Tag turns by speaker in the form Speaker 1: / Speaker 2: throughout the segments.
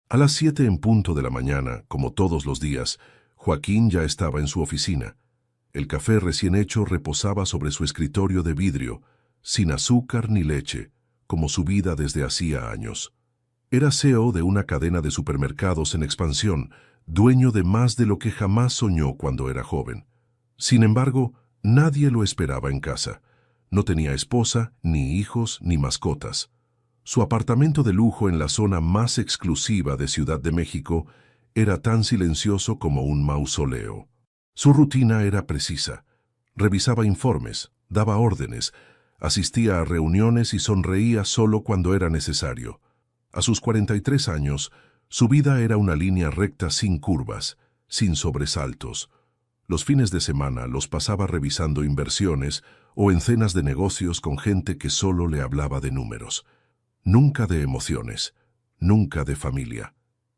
Speaker 1: A las 7 en punto de la mañana, como todos los días, Joaquín ya estaba en su oficina. El café recién hecho reposaba sobre su escritorio de vidrio, sin azúcar ni leche, como su vida desde hacía años. Era CEO de una cadena de supermercados en expansión, dueño de más de lo que jamás soñó cuando era joven. Sin embargo, nadie lo esperaba en casa. No tenía esposa, ni hijos, ni mascotas. Su apartamento de lujo en la zona más exclusiva de Ciudad de México era tan silencioso como un mausoleo. Su rutina era precisa. Revisaba informes, daba órdenes, asistía a reuniones y sonreía solo cuando era necesario. A sus 43 años, su vida era una línea recta sin curvas, sin sobresaltos. Los fines de semana los pasaba revisando inversiones o en cenas de negocios con gente que solo le hablaba de números. Nunca de emociones, nunca de familia.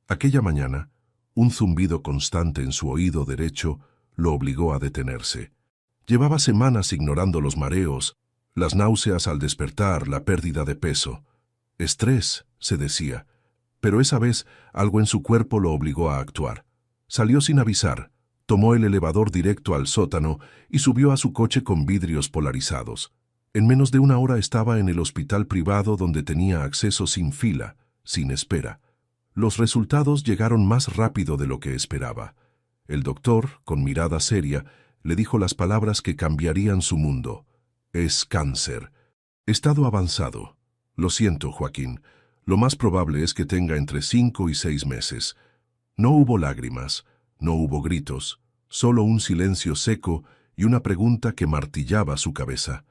Speaker 1: Aquella mañana, un zumbido constante en su oído derecho lo obligó a detenerse. Llevaba semanas ignorando los mareos, las náuseas al despertar, la pérdida de peso. Estrés, se decía, pero esa vez algo en su cuerpo lo obligó a actuar. Salió sin avisar, tomó el elevador directo al sótano y subió a su coche con vidrios polarizados. En menos de una hora estaba en el hospital privado donde tenía acceso sin fila, sin espera. Los resultados llegaron más rápido de lo que esperaba. El doctor, con mirada seria, le dijo las palabras que cambiarían su mundo. Es cáncer. Estado avanzado. Lo siento, Joaquín. Lo más probable es que tenga entre 5 y 6 meses. No hubo lágrimas, no hubo gritos, solo un silencio seco y una pregunta que martillaba su cabeza.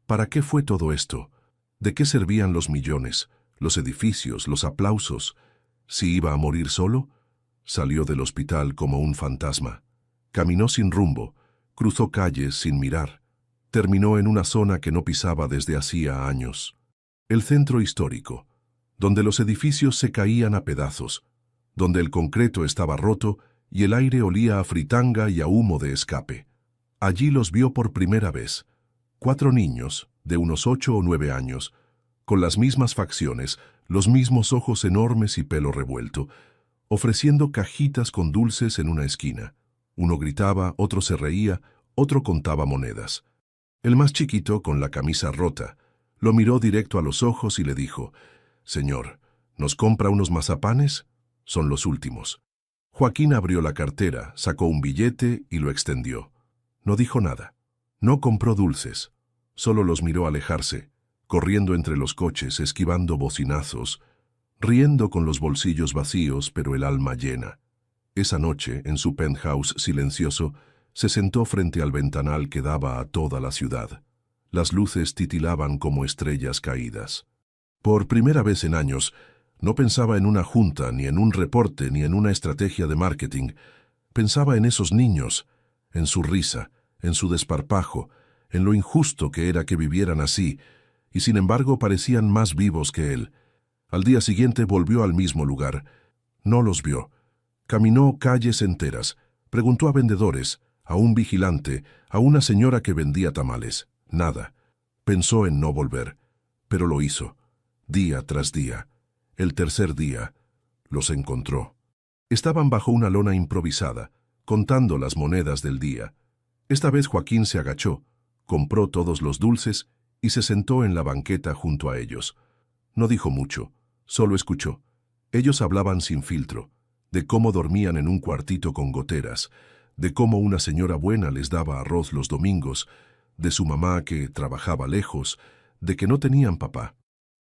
Speaker 1: ¿Para qué fue todo esto? ¿De qué servían los millones, los edificios, los aplausos? ¿Si iba a morir solo? Salió del hospital como un fantasma. Caminó sin rumbo, cruzó calles sin mirar. Terminó en una zona que no pisaba desde hacía años. El centro histórico, donde los edificios se caían a pedazos, donde el concreto estaba roto y el aire olía a fritanga y a humo de escape. Allí los vio por primera vez. 4 niños, de unos 8 o 9 años, con las mismas facciones, los mismos ojos enormes y pelo revuelto, ofreciendo cajitas con dulces en una esquina. Uno gritaba, otro se reía, otro contaba monedas. El más chiquito, con la camisa rota, lo miró directo a los ojos y le dijo: «Señor, ¿nos compra unos mazapanes? Son los últimos». Joaquín abrió la cartera, sacó un billete y lo extendió. No dijo nada. No compró dulces. Solo los miró alejarse, corriendo entre los coches, esquivando bocinazos, riendo con los bolsillos vacíos pero el alma llena. Esa noche, en su penthouse silencioso, se sentó frente al ventanal que daba a toda la ciudad. Las luces titilaban como estrellas caídas. Por primera vez en años, no pensaba en una junta, ni en un reporte, ni en una estrategia de marketing. Pensaba en esos niños, en su risa, en su desparpajo, en lo injusto que era que vivieran así, y sin embargo parecían más vivos que él. Al día siguiente volvió al mismo lugar. No los vio. Caminó calles enteras, preguntó a vendedores, a un vigilante, a una señora que vendía tamales. Nada. Pensó en no volver, pero lo hizo, día tras día. El tercer día, los encontró. Estaban bajo una lona improvisada, contando las monedas del día. Esta vez Joaquín se agachó, compró todos los dulces y se sentó en la banqueta junto a ellos. No dijo mucho, solo escuchó. Ellos hablaban sin filtro, de cómo dormían en un cuartito con goteras, de cómo una señora buena les daba arroz los domingos, de su mamá que trabajaba lejos, de que no tenían papá.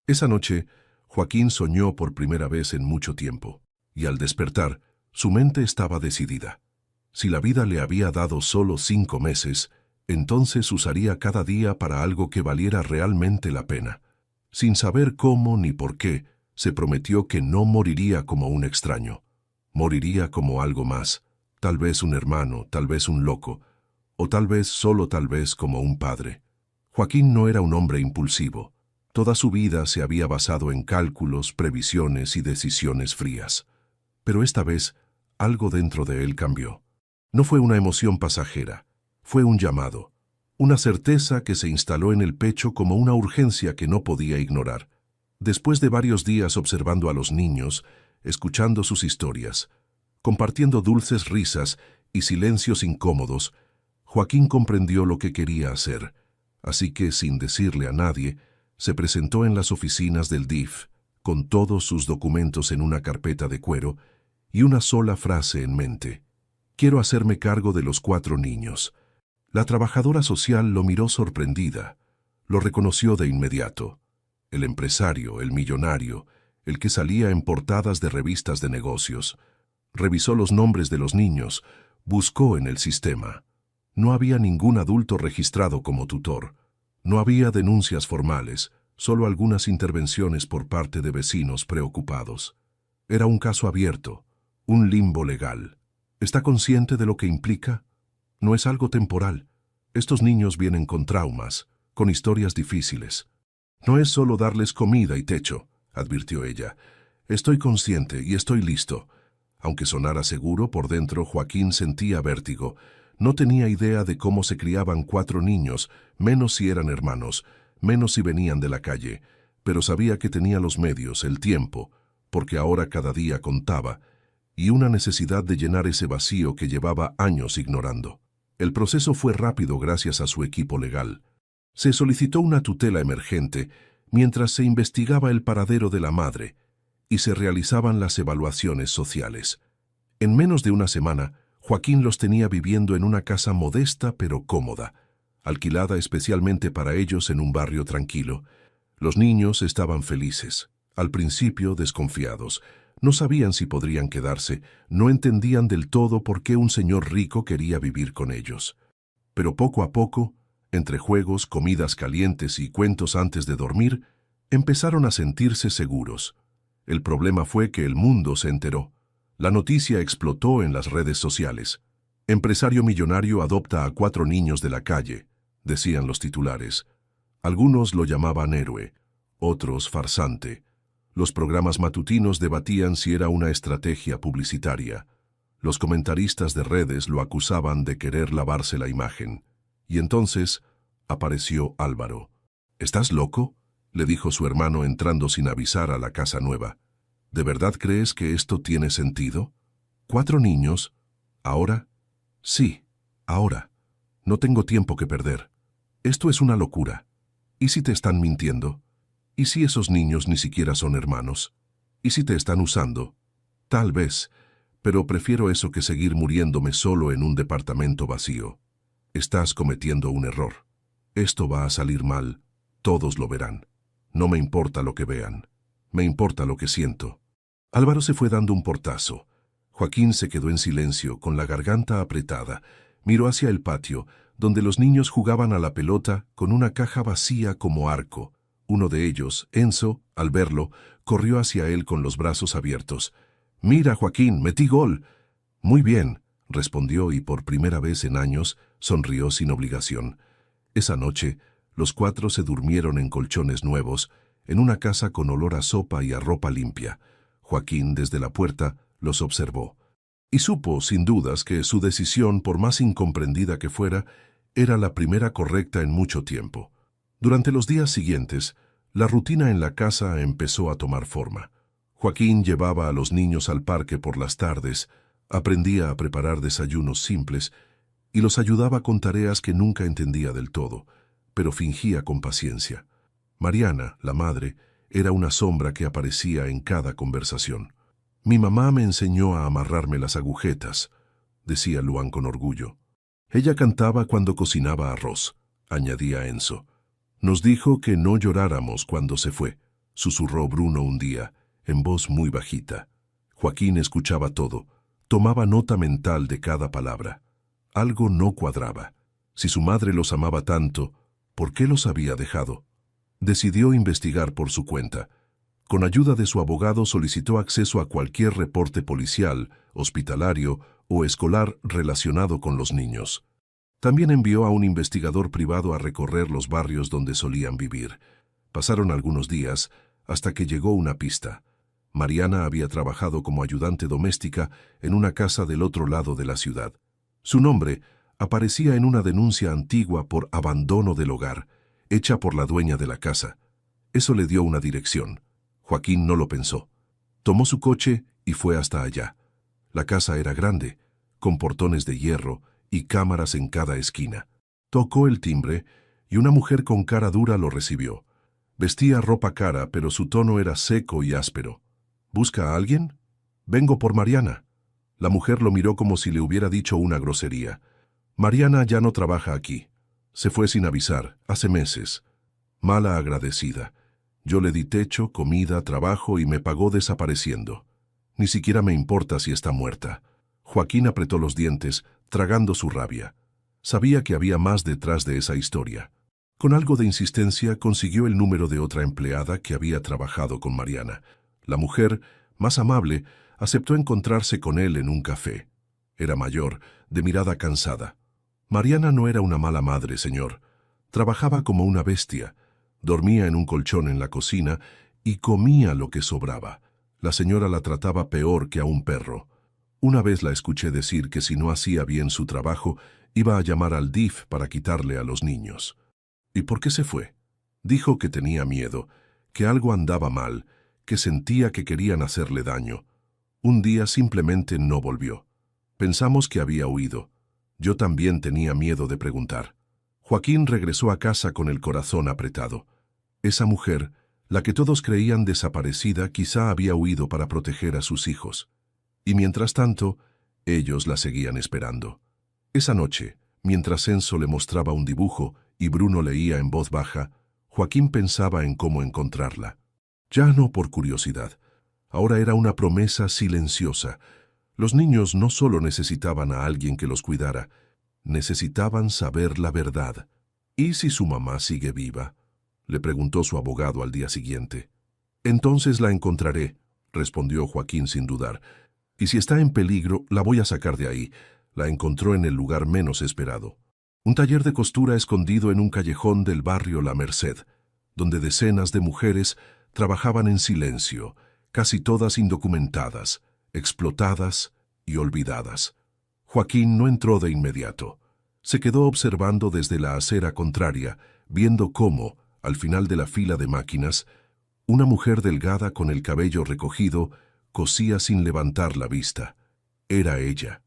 Speaker 1: Esa noche, Joaquín soñó por primera vez en mucho tiempo, y al despertar, su mente estaba decidida. Si la vida le había dado solo 5 meses, entonces usaría cada día para algo que valiera realmente la pena. Sin saber cómo ni por qué, se prometió que no moriría como un extraño. Moriría como algo más, tal vez un hermano, tal vez un loco, o tal vez, solo tal vez, como un padre. Joaquín no era un hombre impulsivo. Toda su vida se había basado en cálculos, previsiones y decisiones frías. Pero esta vez, algo dentro de él cambió. No fue una emoción pasajera, fue un llamado, una certeza que se instaló en el pecho como una urgencia que no podía ignorar. Después de varios días observando a los niños, escuchando sus historias, compartiendo dulces risas y silencios incómodos. Joaquín comprendió lo que quería hacer, así que, sin decirle a nadie, se presentó en las oficinas del DIF, con todos sus documentos en una carpeta de cuero y una sola frase en mente: quiero hacerme cargo de los 4 niños. La trabajadora social lo miró sorprendida. Lo reconoció de inmediato. El empresario, el millonario, el que salía en portadas de revistas de negocios. Revisó los nombres de los niños, buscó en el sistema. No había ningún adulto registrado como tutor. No había denuncias formales, solo algunas intervenciones por parte de vecinos preocupados. Era un caso abierto, un limbo legal. ¿Está consciente de lo que implica? No es algo temporal. Estos niños vienen con traumas, con historias difíciles. No es solo darles comida y techo, advirtió ella. Estoy consciente y estoy listo. Aunque sonara seguro, por dentro Joaquín sentía vértigo. No tenía idea de cómo se criaban 4 niños, menos si eran hermanos, menos si venían de la calle, pero sabía que tenía los medios, el tiempo, porque ahora cada día contaba, y una necesidad de llenar ese vacío que llevaba años ignorando. El proceso fue rápido gracias a su equipo legal. Se solicitó una tutela emergente mientras se investigaba el paradero de la madre y se realizaban las evaluaciones sociales. En menos de una semana, Joaquín los tenía viviendo en una casa modesta pero cómoda, alquilada especialmente para ellos en un barrio tranquilo. Los niños estaban felices, al principio desconfiados. No sabían si podrían quedarse, no entendían del todo por qué un señor rico quería vivir con ellos. Pero poco a poco, entre juegos, comidas calientes y cuentos antes de dormir, empezaron a sentirse seguros. El problema fue que el mundo se enteró. La noticia explotó en las redes sociales. Empresario millonario adopta a 4 niños de la calle, decían los titulares. Algunos lo llamaban héroe, otros farsante. Los programas matutinos debatían si era una estrategia publicitaria. Los comentaristas de redes lo acusaban de querer lavarse la imagen. Y entonces apareció Álvaro. ¿Estás loco?, le dijo su hermano entrando sin avisar a la casa nueva. ¿De verdad crees que esto tiene sentido? ¿4 niños? ¿Ahora? Sí, ahora. No tengo tiempo que perder. Esto es una locura. ¿Y si te están mintiendo? ¿Y si esos niños ni siquiera son hermanos? ¿Y si te están usando? Tal vez, pero prefiero eso que seguir muriéndome solo en un departamento vacío. Estás cometiendo un error. Esto va a salir mal. Todos lo verán. No me importa lo que vean. Me importa lo que siento. Álvaro se fue dando un portazo. Joaquín se quedó en silencio, con la garganta apretada. Miró hacia el patio, donde los niños jugaban a la pelota con una caja vacía como arco. Uno de ellos, Enzo, al verlo, corrió hacia él con los brazos abiertos. «Mira, Joaquín, metí gol». «Muy bien», respondió y por primera vez en años sonrió sin obligación. Esa noche, los 4 se durmieron en colchones nuevos, en una casa con olor a sopa y a ropa limpia. Joaquín, desde la puerta, los observó. Y supo, sin dudas, que su decisión, por más incomprendida que fuera, era la primera correcta en mucho tiempo. Durante los días siguientes, la rutina en la casa empezó a tomar forma. Joaquín llevaba a los niños al parque por las tardes, aprendía a preparar desayunos simples y los ayudaba con tareas que nunca entendía del todo, pero fingía con paciencia. Mariana, la madre, era una sombra que aparecía en cada conversación. «Mi mamá me enseñó a amarrarme las agujetas», decía Luan con orgullo. «Ella cantaba cuando cocinaba arroz», añadía Enzo. «Nos dijo que no lloráramos cuando se fue», susurró Bruno un día, en voz muy bajita. Joaquín escuchaba todo, tomaba nota mental de cada palabra. Algo no cuadraba. Si su madre los amaba tanto, ¿por qué los había dejado? Decidió investigar por su cuenta. Con ayuda de su abogado solicitó acceso a cualquier reporte policial, hospitalario o escolar relacionado con los niños. También envió a un investigador privado a recorrer los barrios donde solían vivir. Pasaron algunos días hasta que llegó una pista. Mariana había trabajado como ayudante doméstica en una casa del otro lado de la ciudad. Su nombre aparecía en una denuncia antigua por abandono del hogar, hecha por la dueña de la casa. Eso le dio una dirección. Joaquín no lo pensó. Tomó su coche y fue hasta allá. La casa era grande, con portones de hierro y cámaras en cada esquina. Tocó el timbre y una mujer con cara dura lo recibió. Vestía ropa cara, pero su tono era seco y áspero. ¿Busca a alguien? Vengo por Mariana. La mujer lo miró como si le hubiera dicho una grosería. Mariana ya no trabaja aquí. Se fue sin avisar, hace meses. Mala agradecida. Yo le di techo, comida, trabajo y me pagó desapareciendo. Ni siquiera me importa si está muerta. Joaquín apretó los dientes, tragando su rabia. Sabía que había más detrás de esa historia. Con algo de insistencia consiguió el número de otra empleada que había trabajado con Mariana. La mujer, más amable, aceptó encontrarse con él en un café. Era mayor, de mirada cansada. Mariana no era una mala madre, señor. Trabajaba como una bestia. Dormía en un colchón en la cocina y comía lo que sobraba. La señora la trataba peor que a un perro. Una vez la escuché decir que si no hacía bien su trabajo, iba a llamar al DIF para quitarle a los niños. ¿Y por qué se fue? Dijo que tenía miedo, que algo andaba mal, que sentía que querían hacerle daño. Un día simplemente no volvió. Pensamos que había huido. Yo también tenía miedo de preguntar. Joaquín regresó a casa con el corazón apretado. Esa mujer, la que todos creían desaparecida, quizá había huido para proteger a sus hijos. Y mientras tanto, ellos la seguían esperando. Esa noche, mientras Enzo le mostraba un dibujo y Bruno leía en voz baja, Joaquín pensaba en cómo encontrarla. Ya no por curiosidad. Ahora era una promesa silenciosa. Los niños no solo necesitaban a alguien que los cuidara, necesitaban saber la verdad. ¿Y si su mamá sigue viva?, le preguntó su abogado al día siguiente. Entonces la encontraré, respondió Joaquín sin dudar. Y si está en peligro, la voy a sacar de ahí. La encontró en el lugar menos esperado. Un taller de costura escondido en un callejón del barrio La Merced, donde decenas de mujeres trabajaban en silencio, casi todas indocumentadas, explotadas y olvidadas. Joaquín no entró de inmediato. Se quedó observando desde la acera contraria, viendo cómo, al final de la fila de máquinas, una mujer delgada con el cabello recogido cosía sin levantar la vista. Era ella.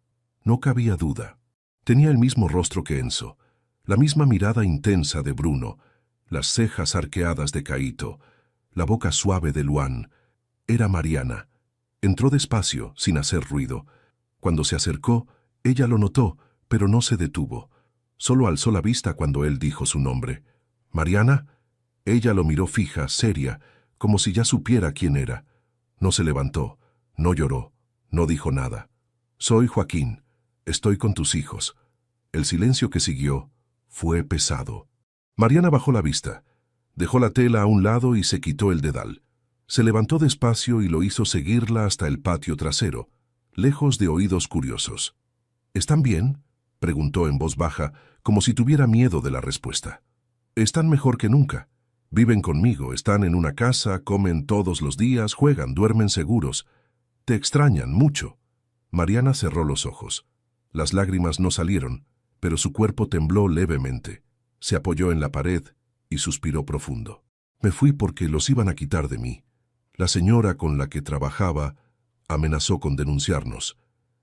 Speaker 1: No cabía duda. Tenía el mismo rostro que Enzo, la misma mirada intensa de Bruno, las cejas arqueadas de Caíto, la boca suave de Luan. Era Mariana. Entró despacio, sin hacer ruido. Cuando se acercó, ella lo notó, pero no se detuvo. Solo alzó la vista cuando él dijo su nombre. «¿Mariana?» Ella lo miró fija, seria, como si ya supiera quién era. No se levantó, no lloró, no dijo nada. «Soy Joaquín. Estoy con tus hijos». El silencio que siguió fue pesado. Mariana bajó la vista, dejó la tela a un lado y se quitó el dedal. Se levantó despacio y lo hizo seguirla hasta el patio trasero, lejos de oídos curiosos. «¿Están bien?», preguntó en voz baja, como si tuviera miedo de la respuesta. «Están mejor que nunca. Viven conmigo, están en una casa, comen todos los días, juegan, duermen seguros. Te extrañan mucho». Mariana cerró los ojos. Las lágrimas no salieron, pero su cuerpo tembló levemente. Se apoyó en la pared y suspiró profundo. «Me fui porque los iban a quitar de mí. La señora con la que trabajaba amenazó con denunciarnos.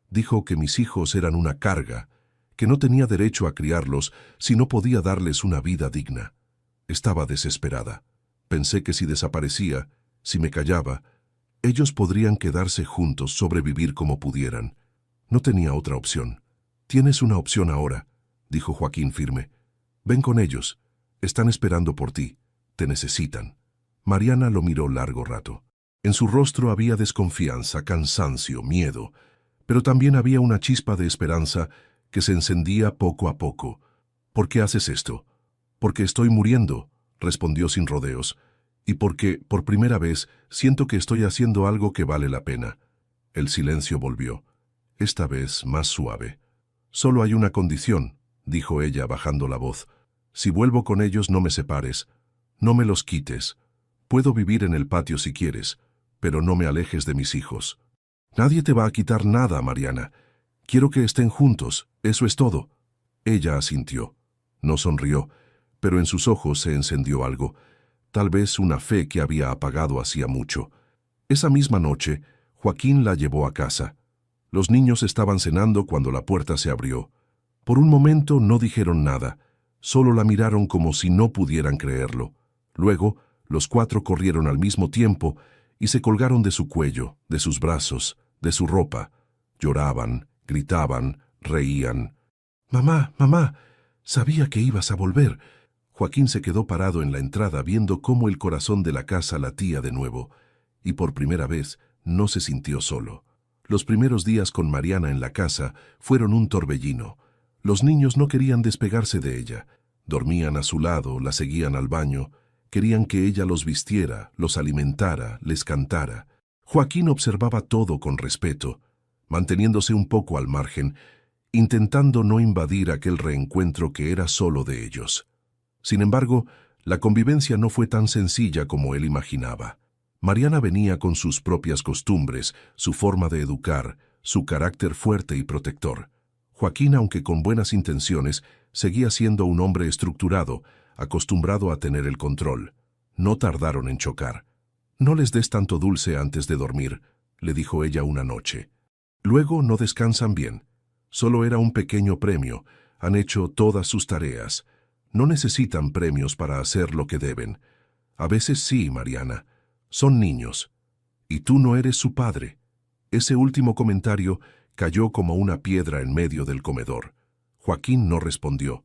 Speaker 1: Dijo que mis hijos eran una carga, que no tenía derecho a criarlos si no podía darles una vida digna. Estaba desesperada. Pensé que si desaparecía, si me callaba, ellos podrían quedarse juntos, sobrevivir como pudieran. No tenía otra opción». «Tienes una opción ahora», dijo Joaquín firme. «Ven con ellos. Están esperando por ti. Te necesitan». Mariana lo miró largo rato. En su rostro había desconfianza, cansancio, miedo, pero también había una chispa de esperanza que se encendía poco a poco. «¿Por qué haces esto?» «Porque estoy muriendo», respondió sin rodeos, «y porque, por primera vez, siento que estoy haciendo algo que vale la pena». El silencio volvió, esta vez más suave. «Solo hay una condición», dijo ella bajando la voz. «Si vuelvo con ellos, no me separes. No me los quites. Puedo vivir en el patio si quieres, pero no me alejes de mis hijos». «Nadie te va a quitar nada, Mariana. Quiero que estén juntos, eso es todo». Ella asintió. No sonrió, pero en sus ojos se encendió algo, tal vez una fe que había apagado hacía mucho. Esa misma noche, Joaquín la llevó a casa. Los niños estaban cenando cuando la puerta se abrió. Por un momento no dijeron nada, solo la miraron como si no pudieran creerlo. Luego, los cuatro corrieron al mismo tiempo y se colgaron de su cuello, de sus brazos, de su ropa. Lloraban, gritaban, reían. «Mamá, mamá, sabía que ibas a volver». Joaquín se quedó parado en la entrada viendo cómo el corazón de la casa latía de nuevo, y por primera vez no se sintió solo. Los primeros días con Mariana en la casa fueron un torbellino. Los niños no querían despegarse de ella. Dormían a su lado, la seguían al baño. Querían que ella los vistiera, los alimentara, les cantara. Joaquín observaba todo con respeto, manteniéndose un poco al margen, intentando no invadir aquel reencuentro que era solo de ellos. Sin embargo, la convivencia no fue tan sencilla como él imaginaba. Mariana venía con sus propias costumbres, su forma de educar, su carácter fuerte y protector. Joaquín, aunque con buenas intenciones, seguía siendo un hombre estructurado, acostumbrado a tener el control. No tardaron en chocar. «No les des tanto dulce antes de dormir», le dijo ella una noche. «Luego no descansan bien. Solo era un pequeño premio. Han hecho todas sus tareas. No necesitan premios para hacer lo que deben. A veces sí, Mariana. Son niños. Y tú no eres su padre». Ese último comentario cayó como una piedra en medio del comedor. Joaquín no respondió.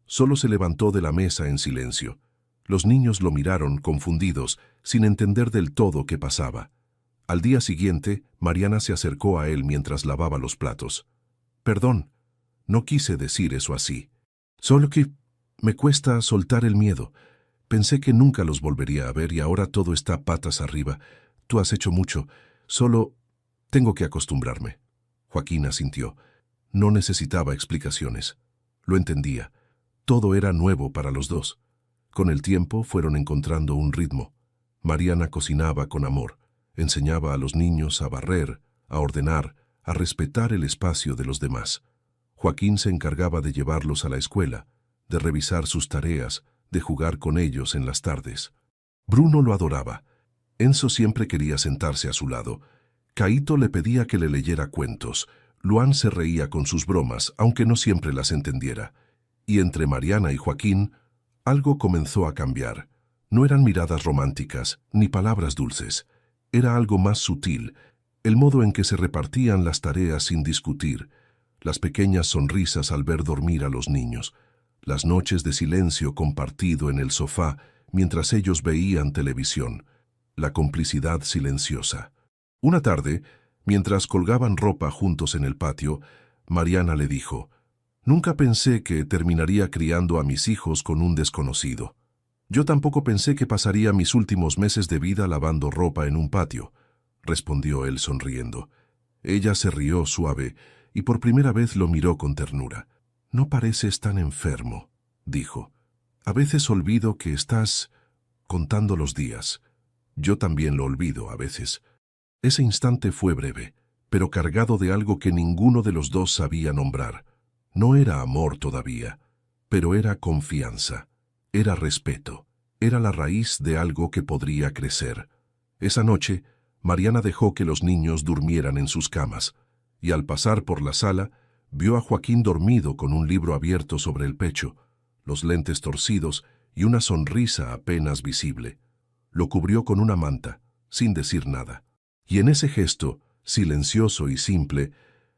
Speaker 1: Solo se levantó de la mesa en silencio. Los niños lo miraron confundidos, sin entender del todo qué pasaba. Al día siguiente, Mariana se acercó a él mientras lavaba los platos. «Perdón, no quise decir eso así. Solo que me cuesta soltar el miedo. Pensé que nunca los volvería a ver y ahora todo está patas arriba. Tú has hecho mucho. Solo tengo que acostumbrarme». Joaquín asintió. No necesitaba explicaciones. Lo entendía. Todo era nuevo para los dos. Con el tiempo fueron encontrando un ritmo. Mariana cocinaba con amor. Enseñaba a los niños a barrer, a ordenar, a respetar el espacio de los demás. Joaquín se encargaba de llevarlos a la escuela, de revisar sus tareas, de jugar con ellos en las tardes. Bruno lo adoraba. Enzo siempre quería sentarse a su lado. Caíto le pedía que le leyera cuentos. Luan se reía con sus bromas, aunque no siempre las entendiera. Y entre Mariana y Joaquín, algo comenzó a cambiar. No eran miradas románticas, ni palabras dulces. Era algo más sutil, el modo en que se repartían las tareas sin discutir, las pequeñas sonrisas al ver dormir a los niños, las noches de silencio compartido en el sofá mientras ellos veían televisión, la complicidad silenciosa. Una tarde, mientras colgaban ropa juntos en el patio, Mariana le dijo: «Nunca pensé que terminaría criando a mis hijos con un desconocido. Yo tampoco pensé que pasaría mis últimos meses de vida lavando ropa en un patio», respondió él sonriendo. Ella se rió suave y por primera vez lo miró con ternura. «No pareces tan enfermo», dijo. «A veces olvido que estás contando los días. Yo también lo olvido a veces». Ese instante fue breve, pero cargado de algo que ninguno de los dos sabía nombrar. No era amor todavía, pero era confianza, era respeto, era la raíz de algo que podría crecer. Esa noche, Mariana dejó que los niños durmieran en sus camas, y al pasar por la sala, vio a Joaquín dormido con un libro abierto sobre el pecho, los lentes torcidos y una sonrisa apenas visible. Lo cubrió con una manta, sin decir nada. Y en ese gesto, silencioso y simple,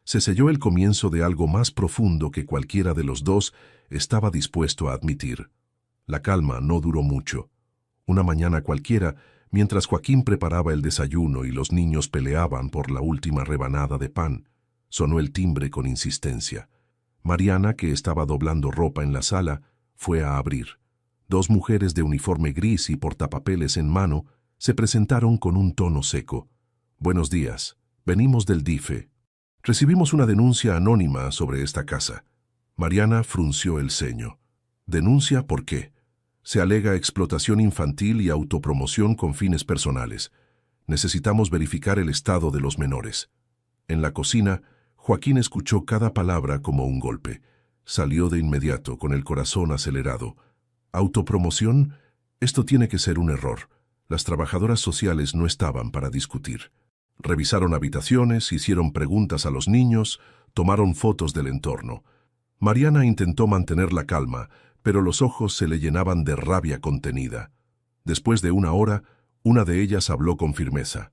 Speaker 1: se selló el comienzo de algo más profundo que cualquiera de los dos estaba dispuesto a admitir. La calma no duró mucho. Una mañana cualquiera, mientras Joaquín preparaba el desayuno y los niños peleaban por la última rebanada de pan, sonó el timbre con insistencia. Mariana, que estaba doblando ropa en la sala, fue a abrir. Dos mujeres de uniforme gris y portapapeles en mano se presentaron con un tono seco. «Buenos días. Venimos del DIFE. Recibimos una denuncia anónima sobre esta casa». Mariana frunció el ceño. «¿Denuncia por qué?» «Se alega explotación infantil y autopromoción con fines personales. Necesitamos verificar el estado de los menores». En la cocina, Joaquín escuchó cada palabra como un golpe. Salió de inmediato, con el corazón acelerado. «¿Autopromoción? Esto tiene que ser un error. Las trabajadoras sociales no estaban para discutir». Revisaron habitaciones, hicieron preguntas a los niños, tomaron fotos del entorno. Mariana intentó mantener la calma, pero los ojos se le llenaban de rabia contenida. Después de una hora, una de ellas habló con firmeza.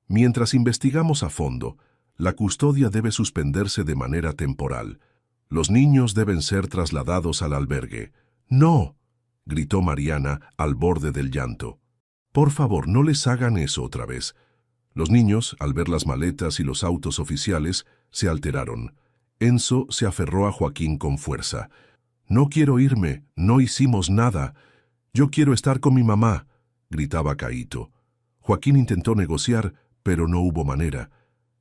Speaker 1: Mientras investigamos a fondo, la custodia debe suspenderse de manera temporal. Los niños deben ser trasladados al albergue. ¡No!, gritó Mariana al borde del llanto. Por favor, no les hagan eso otra vez. Los niños, al ver las maletas y los autos oficiales, se alteraron. Enzo se aferró a Joaquín con fuerza. «No quiero irme, no hicimos nada. Yo quiero estar con mi mamá», gritaba Caíto. Joaquín intentó negociar, pero no hubo manera.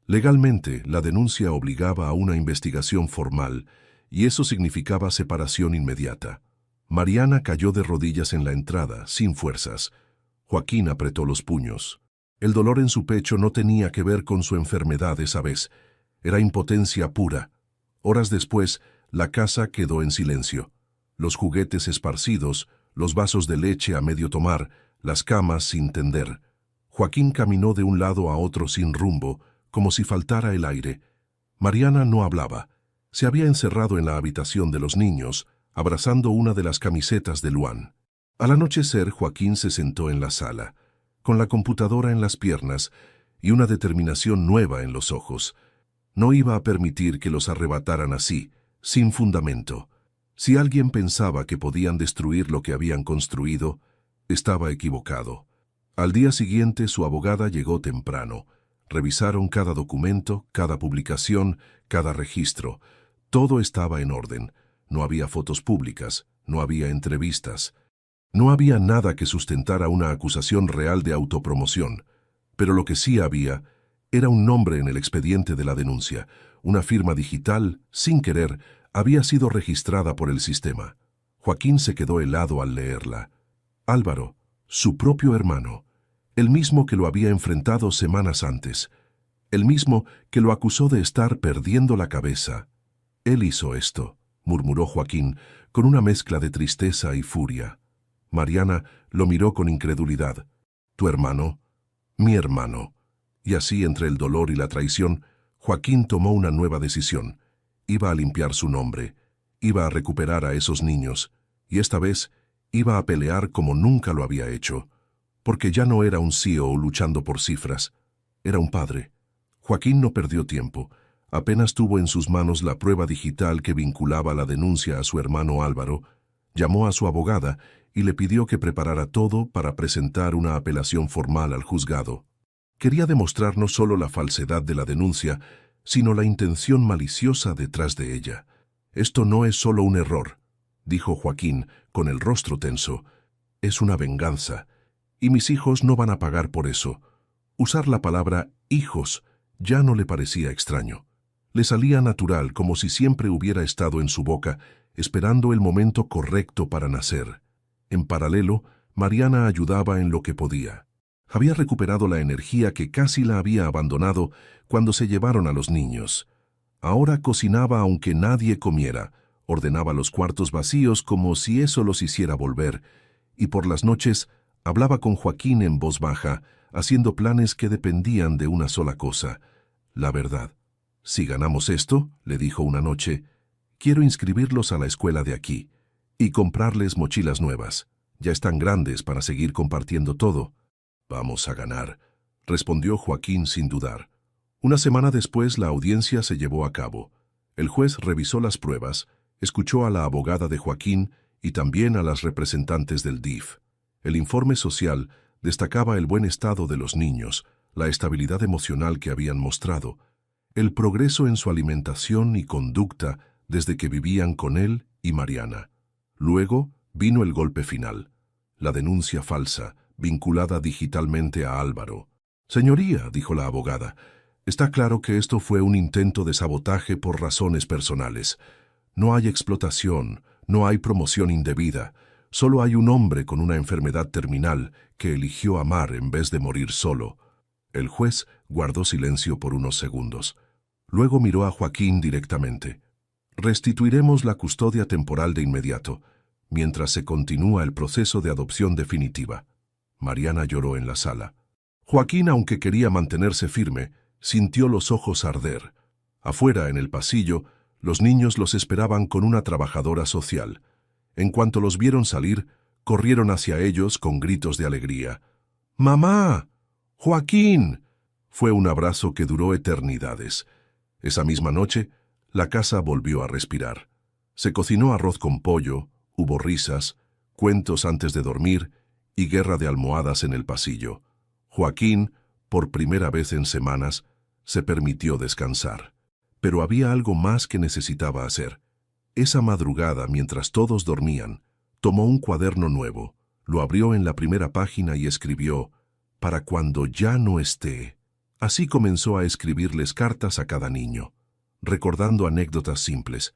Speaker 1: Legalmente, la denuncia obligaba a una investigación formal, y eso significaba separación inmediata. Mariana cayó de rodillas en la entrada, sin fuerzas. Joaquín apretó los puños. El dolor en su pecho no tenía que ver con su enfermedad esa vez. Era impotencia pura. Horas después, la casa quedó en silencio. Los juguetes esparcidos, los vasos de leche a medio tomar, las camas sin tender. Joaquín caminó de un lado a otro sin rumbo, como si faltara el aire. Mariana no hablaba. Se había encerrado en la habitación de los niños, abrazando una de las camisetas de Luan. Al anochecer, Joaquín se sentó en la sala, con la computadora en las piernas y una determinación nueva en los ojos. No iba a permitir que los arrebataran así, sin fundamento. Si alguien pensaba que podían destruir lo que habían construido, estaba equivocado. Al día siguiente, su abogada llegó temprano. Revisaron cada documento, cada publicación, cada registro. Todo estaba en orden. No había fotos públicas, no había entrevistas. No había nada que sustentara una acusación real de autopromoción. Pero lo que sí había era un nombre en el expediente de la denuncia. Una firma digital, sin querer, había sido registrada por el sistema. Joaquín se quedó helado al leerla. Álvaro, su propio hermano, el mismo que lo había enfrentado semanas antes, el mismo que lo acusó de estar perdiendo la cabeza. «Él hizo esto», murmuró Joaquín, con una mezcla de tristeza y furia. Mariana lo miró con incredulidad. «¿Tu hermano?» «Mi hermano». Y así, entre el dolor y la traición, Joaquín tomó una nueva decisión. Iba a limpiar su nombre, iba a recuperar a esos niños, y esta vez iba a pelear como nunca lo había hecho, porque ya no era un CEO luchando por cifras, era un padre. Joaquín no perdió tiempo. Apenas tuvo en sus manos la prueba digital que vinculaba la denuncia a su hermano Álvaro, llamó a su abogada y le pidió que preparara todo para presentar una apelación formal al juzgado. Quería demostrar no solo la falsedad de la denuncia, sino la intención maliciosa detrás de ella. «Esto no es solo un error», dijo Joaquín, con el rostro tenso. «Es una venganza, y mis hijos no van a pagar por eso». Usar la palabra «hijos» ya no le parecía extraño. Le salía natural, como si siempre hubiera estado en su boca, esperando el momento correcto para nacer. En paralelo, Mariana ayudaba en lo que podía. Había recuperado la energía que casi la había abandonado cuando se llevaron a los niños. Ahora cocinaba aunque nadie comiera, ordenaba los cuartos vacíos como si eso los hiciera volver, y por las noches hablaba con Joaquín en voz baja, haciendo planes que dependían de una sola cosa: la verdad. «Si ganamos esto», le dijo una noche, «quiero inscribirlos a la escuela de aquí y comprarles mochilas nuevas. Ya están grandes para seguir compartiendo todo». «Vamos a ganar», respondió Joaquín sin dudar. Una semana después, la audiencia se llevó a cabo. El juez revisó las pruebas, escuchó a la abogada de Joaquín y también a las representantes del DIF. El informe social destacaba el buen estado de los niños, la estabilidad emocional que habían mostrado, el progreso en su alimentación y conducta desde que vivían con él y Mariana. Luego vino el golpe final, la denuncia falsa, vinculada digitalmente a Álvaro. «Señoría», dijo la abogada, «está claro que esto fue un intento de sabotaje por razones personales. No hay explotación, no hay promoción indebida. Solo hay un hombre con una enfermedad terminal que eligió amar en vez de morir solo». El juez guardó silencio por unos segundos. Luego miró a Joaquín directamente. «Restituiremos la custodia temporal de inmediato, mientras se continúa el proceso de adopción definitiva». Mariana lloró en la sala. Joaquín, aunque quería mantenerse firme, sintió los ojos arder. Afuera, en el pasillo, los niños los esperaban con una trabajadora social. En cuanto los vieron salir, corrieron hacia ellos con gritos de alegría. ¡Mamá! ¡Joaquín! Fue un abrazo que duró eternidades. Esa misma noche, la casa volvió a respirar. Se cocinó arroz con pollo, hubo risas, cuentos antes de dormir y guerra de almohadas en el pasillo. Joaquín, por primera vez en semanas, se permitió descansar. Pero había algo más que necesitaba hacer. Esa madrugada, mientras todos dormían, tomó un cuaderno nuevo, lo abrió en la primera página y escribió: «Para cuando ya no esté». Así comenzó a escribirles cartas a cada niño, recordando anécdotas simples.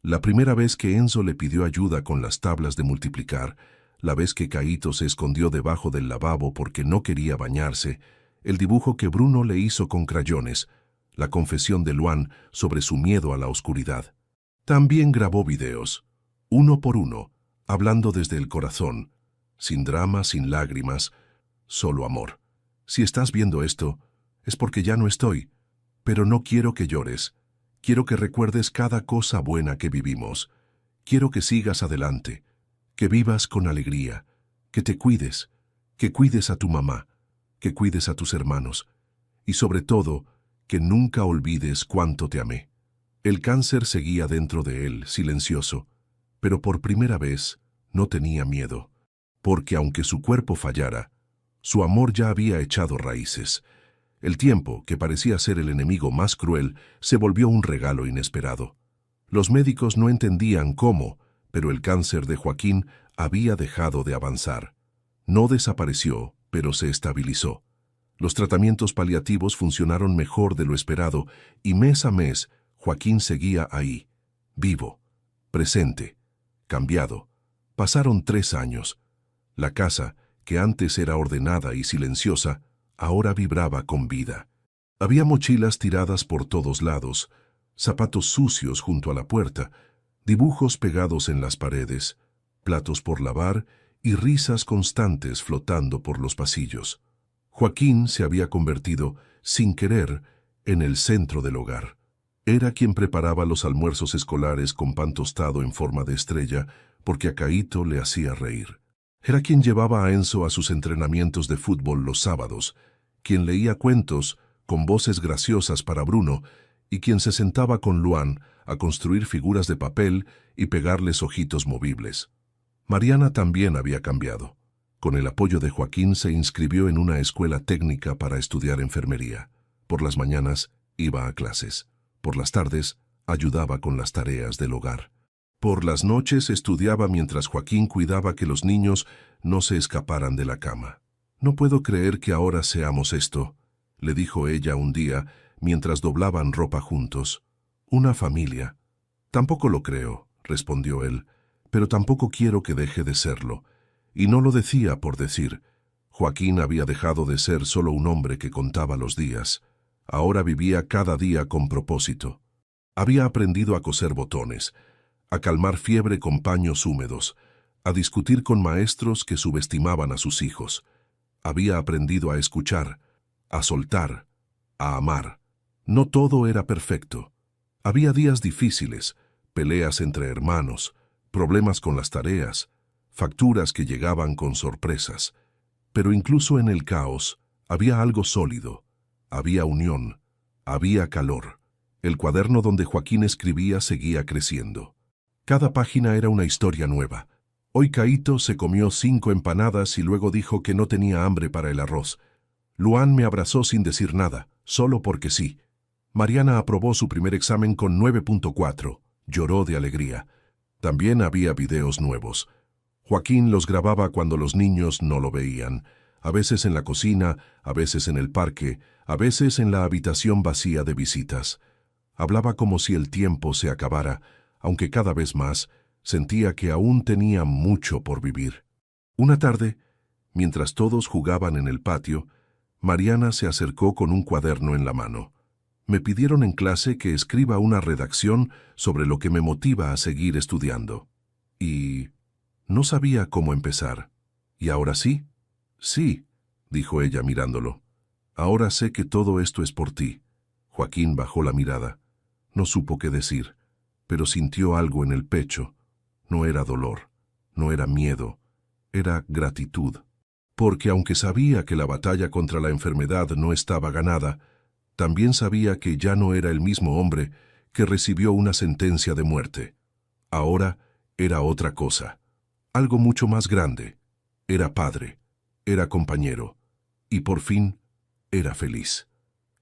Speaker 1: La primera vez que Enzo le pidió ayuda con las tablas de multiplicar, la vez que Caíto se escondió debajo del lavabo porque no quería bañarse, el dibujo que Bruno le hizo con crayones, la confesión de Luan sobre su miedo a la oscuridad. También grabó videos, uno por uno, hablando desde el corazón, sin drama, sin lágrimas, solo amor. Si estás viendo esto, es porque ya no estoy, pero no quiero que llores. Quiero que recuerdes cada cosa buena que vivimos. Quiero que sigas adelante, que vivas con alegría, que te cuides, que cuides a tu mamá, que cuides a tus hermanos y sobre todo, que nunca olvides cuánto te amé. El cáncer seguía dentro de él, silencioso, pero por primera vez no tenía miedo, porque aunque su cuerpo fallara, su amor ya había echado raíces. El tiempo, que parecía ser el enemigo más cruel, se volvió un regalo inesperado. Los médicos no entendían cómo, pero el cáncer de Joaquín había dejado de avanzar. No desapareció, pero se estabilizó. Los tratamientos paliativos funcionaron mejor de lo esperado y mes a mes Joaquín seguía ahí, vivo, presente, cambiado. Pasaron 3 años. La casa, que antes era ordenada y silenciosa, ahora vibraba con vida. Había mochilas tiradas por todos lados, zapatos sucios junto a la puerta, dibujos pegados en las paredes, platos por lavar y risas constantes flotando por los pasillos. Joaquín se había convertido, sin querer, en el centro del hogar. Era quien preparaba los almuerzos escolares con pan tostado en forma de estrella, porque a Caíto le hacía reír. Era quien llevaba a Enzo a sus entrenamientos de fútbol los sábados, quien leía cuentos con voces graciosas para Bruno y quien se sentaba con Luan a construir figuras de papel y pegarles ojitos movibles. Mariana también había cambiado. Con el apoyo de Joaquín se inscribió en una escuela técnica para estudiar enfermería. Por las mañanas iba a clases. Por las tardes ayudaba con las tareas del hogar. Por las noches estudiaba mientras Joaquín cuidaba que los niños no se escaparan de la cama. «No puedo creer que ahora seamos esto», le dijo ella un día mientras doblaban ropa juntos. «Una familia». «Tampoco lo creo», respondió él, «pero tampoco quiero que deje de serlo». Y no lo decía por decir. Joaquín había dejado de ser solo un hombre que contaba los días. Ahora vivía cada día con propósito. Había aprendido a coser botones, a calmar fiebre con paños húmedos, a discutir con maestros que subestimaban a sus hijos. Había aprendido a escuchar, a soltar, a amar. No todo era perfecto. Había días difíciles, peleas entre hermanos, problemas con las tareas, facturas que llegaban con sorpresas. Pero incluso en el caos había algo sólido, había unión, había calor. El cuaderno donde Joaquín escribía seguía creciendo. Cada página era una historia nueva. Hoy Caíto se comió 5 empanadas y luego dijo que no tenía hambre para el arroz. Luan me abrazó sin decir nada, solo porque sí. Mariana aprobó su primer examen con 9.4. Lloró de alegría. También había videos nuevos. Joaquín los grababa cuando los niños no lo veían, a veces en la cocina, a veces en el parque, a veces en la habitación vacía de visitas. Hablaba como si el tiempo se acabara, aunque cada vez más sentía que aún tenía mucho por vivir. Una tarde, mientras todos jugaban en el patio, Mariana se acercó con un cuaderno en la mano. Me pidieron en clase que escriba una redacción sobre lo que me motiva a seguir estudiando. Y no sabía cómo empezar. ¿Y ahora sí? Sí, dijo ella mirándolo. Ahora sé que todo esto es por ti. Joaquín bajó la mirada. No supo qué decir, pero sintió algo en el pecho. No era dolor, no era miedo, era gratitud. Porque aunque sabía que la batalla contra la enfermedad no estaba ganada, también sabía que ya no era el mismo hombre que recibió una sentencia de muerte. Ahora era otra cosa, algo mucho más grande. Era padre, era compañero, y por fin era feliz.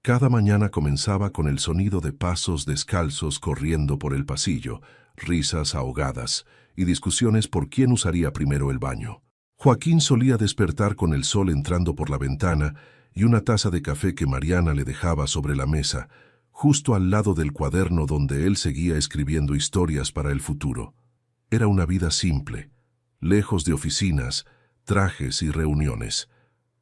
Speaker 1: Cada mañana comenzaba con el sonido de pasos descalzos corriendo por el pasillo, risas ahogadas y discusiones por quién usaría primero el baño. Joaquín solía despertar con el sol entrando por la ventana y una taza de café que Mariana le dejaba sobre la mesa, justo al lado del cuaderno donde él seguía escribiendo historias para el futuro. Era una vida simple, lejos de oficinas, trajes y reuniones.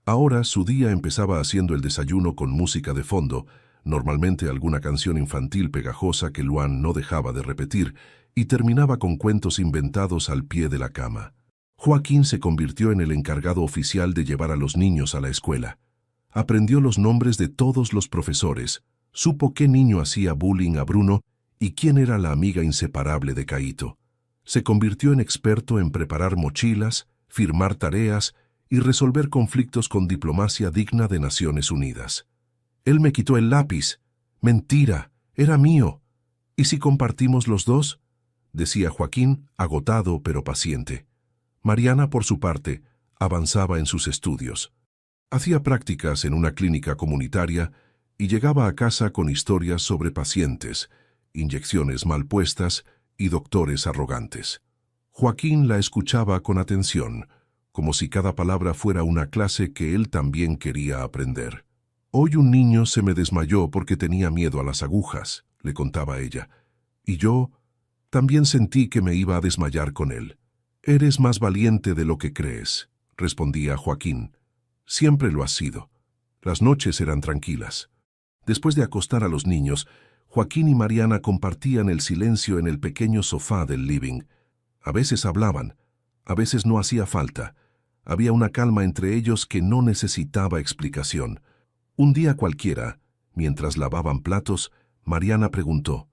Speaker 1: Ahora su día empezaba haciendo el desayuno con música de fondo, normalmente alguna canción infantil pegajosa que Luan no dejaba de repetir, y terminaba con cuentos inventados al pie de la cama. Joaquín se convirtió en el encargado oficial de llevar a los niños a la escuela. Aprendió los nombres de todos los profesores, supo qué niño hacía bullying a Bruno y quién era la amiga inseparable de Caíto. Se convirtió en experto en preparar mochilas, firmar tareas y resolver conflictos con diplomacia digna de Naciones Unidas. Él me quitó el lápiz. Mentira, era mío. ¿Y si compartimos los dos?, decía Joaquín, agotado pero paciente. Mariana, por su parte, avanzaba en sus estudios. Hacía prácticas en una clínica comunitaria y llegaba a casa con historias sobre pacientes, inyecciones mal puestas y doctores arrogantes. Joaquín la escuchaba con atención, como si cada palabra fuera una clase que él también quería aprender. Hoy un niño se me desmayó porque tenía miedo a las agujas, le contaba ella, y yo también sentí que me iba a desmayar con él. Eres más valiente de lo que crees, respondía Joaquín. Siempre lo has sido. Las noches eran tranquilas. Después de acostar a los niños, Joaquín y Mariana compartían el silencio en el pequeño sofá del living. A veces hablaban, a veces no hacía falta. Había una calma entre ellos que no necesitaba explicación. Un día cualquiera, mientras lavaban platos, Mariana preguntó,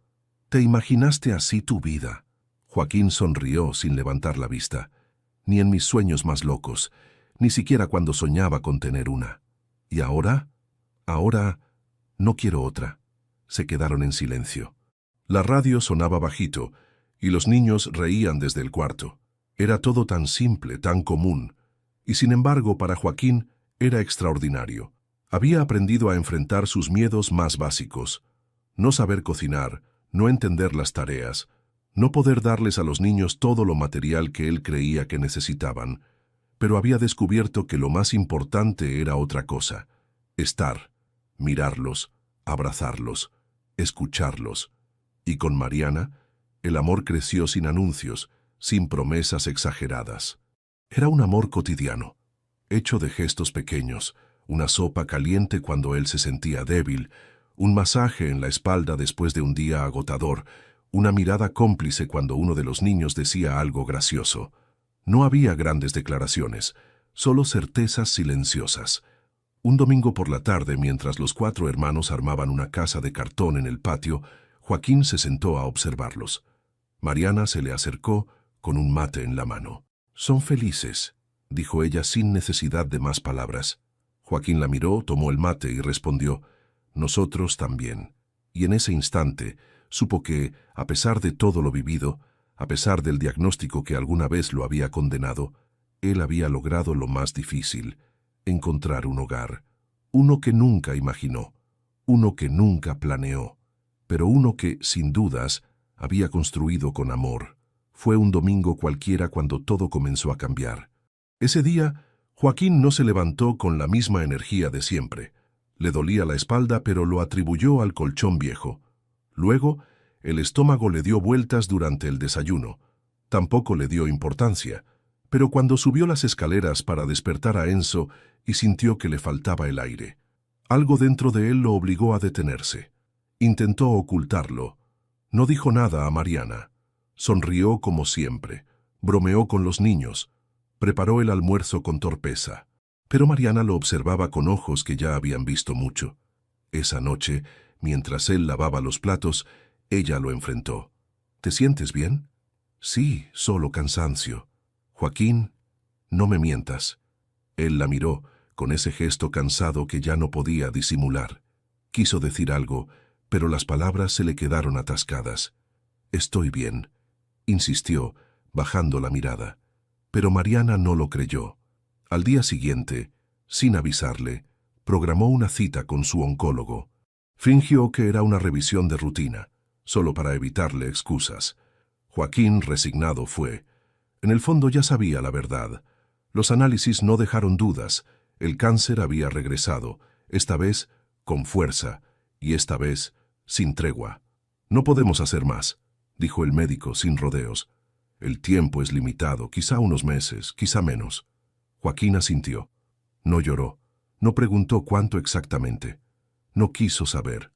Speaker 1: ¿te imaginaste así tu vida? Joaquín sonrió sin levantar la vista. Ni en mis sueños más locos, ni siquiera cuando soñaba con tener una. ¿Y ahora? Ahora no quiero otra. Se quedaron en silencio. La radio sonaba bajito, y los niños reían desde el cuarto. Era todo tan simple, tan común, y sin embargo para Joaquín era extraordinario. Había aprendido a enfrentar sus miedos más básicos. No saber cocinar, no entender las tareas, no poder darles a los niños todo lo material que él creía que necesitaban, pero había descubierto que lo más importante era otra cosa: estar, mirarlos, abrazarlos, escucharlos. Y con Mariana, el amor creció sin anuncios, sin promesas exageradas. Era un amor cotidiano, hecho de gestos pequeños, una sopa caliente cuando él se sentía débil, un masaje en la espalda después de un día agotador, una mirada cómplice cuando uno de los niños decía algo gracioso. No había grandes declaraciones, solo certezas silenciosas. Un domingo por la tarde, mientras los 4 hermanos armaban una casa de cartón en el patio, Joaquín se sentó a observarlos. Mariana se le acercó con un mate en la mano. «Son felices», dijo ella sin necesidad de más palabras. Joaquín la miró, tomó el mate y respondió, «Nosotros también». Y en ese instante supo que, a pesar de todo lo vivido, a pesar del diagnóstico que alguna vez lo había condenado, él había logrado lo más difícil: encontrar un hogar, uno que nunca imaginó, uno que nunca planeó, pero uno que, sin dudas, había construido con amor. Fue un domingo cualquiera cuando todo comenzó a cambiar. Ese día, Joaquín no se levantó con la misma energía de siempre. Le dolía la espalda, pero lo atribuyó al colchón viejo. Luego, el estómago le dio vueltas durante el desayuno. Tampoco le dio importancia, pero cuando subió las escaleras para despertar a Enzo y sintió que le faltaba el aire, algo dentro de él lo obligó a detenerse. Intentó ocultarlo. No dijo nada a Mariana. Sonrió como siempre. Bromeó con los niños. Preparó el almuerzo con torpeza. Pero Mariana lo observaba con ojos que ya habían visto mucho. Esa noche, mientras él lavaba los platos, ella lo enfrentó. ¿Te sientes bien? Sí, solo cansancio. Joaquín, no me mientas. Él la miró, con ese gesto cansado que ya no podía disimular. Quiso decir algo, pero las palabras se le quedaron atascadas. Estoy bien, insistió, bajando la mirada. Pero Mariana no lo creyó. Al día siguiente, sin avisarle, programó una cita con su oncólogo. Fingió que era una revisión de rutina, solo para evitarle excusas. Joaquín, resignado, fue. En el fondo ya sabía la verdad. Los análisis no dejaron dudas. El cáncer había regresado, esta vez con fuerza, y esta vez sin tregua. No podemos hacer más, dijo el médico sin rodeos. El tiempo es limitado, quizá unos meses, quizá menos. Joaquín asintió. No lloró, no preguntó cuánto exactamente. No quiso saber.